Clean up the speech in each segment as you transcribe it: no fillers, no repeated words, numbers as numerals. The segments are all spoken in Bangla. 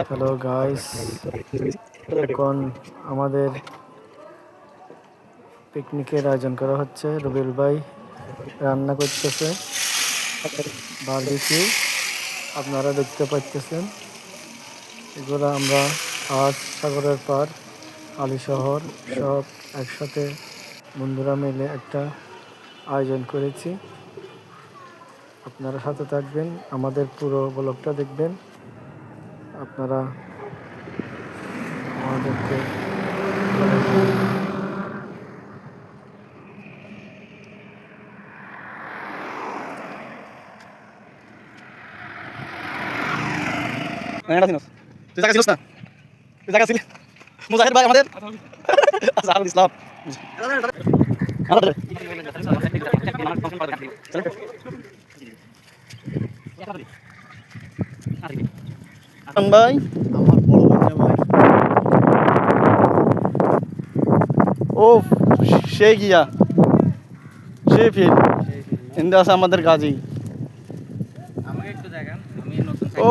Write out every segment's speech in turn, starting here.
হ্যালো গাইস, এখন আমাদের পিকনিকের আয়োজন করা হচ্ছে। রবিউল ভাই রান্না করতেছে বারবিকিউ, আপনারা দেখতে পাচ্ছেন। এগুলো আমরা আজ সাগরের পার আলী শহর সব একসাথে বন্ধুরা মিলে একটা আয়োজন করেছি। আপনারা সাথে থাকবেন, আমাদের পুরো ব্লগটা দেখবেন। আপনারা আমাদেরকে তুই জায়গা ছিলিস না, তুই জায়গা ছিলি মুজাহিদ ভাই আমাদের আজহারুল ইসলাম ভাই আমার বড় ভাই ও সে গিয়া সে ফির ইন্দা আছে আমাদের গাজী আমাকে একটু দেখান, আমি নতুন ও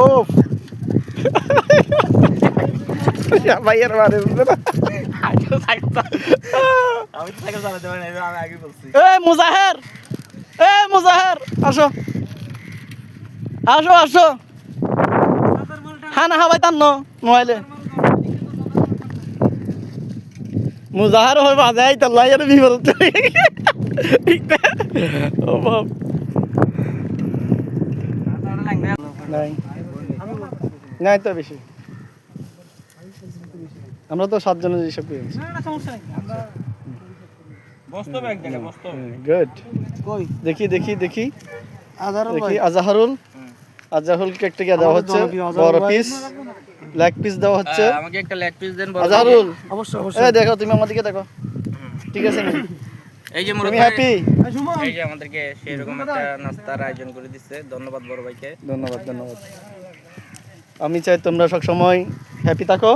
ভাইয়ের বারে বুঝলে না আমি তো সাইকেল চালাতে পারি না, আমি আগে বলছি। এ মুজাহের আসো আসো আসো হ্যাঁ না হ্যাঁ ভাই তার মোবাইলে মুজাহার হয় বাজাই তাল্লাই আর বিপদ ও বাপ নাই নাই তো বেশি, আমরা তো 7 জনের হিসাব করেছি। গুড, দেখি দেখি দেখি দেখি আজহারুলকে একটা দেওয়া হচ্ছে বড় পিস, লেগ পিস দেওয়া হচ্ছে। আমাকে একটা লেগ পিস দেন আজহারুল। অবশ্যই এই দেখো তুমি আমার দিকে দেখো, ঠিক আছে নি? এই যে তুমি হ্যাপি? এই যে আমাদেরকে সেরকম একটা নাস্তার আয়োজন করে দিচ্ছে, ধন্যবাদ বড় ভাইকে। ধন্যবাদ ধন্যবাদ। আমি চাই তোমরা সব সময় হ্যাপি থাকো।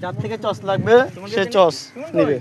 যার থেকে চস লাগবে সে চস নেবে।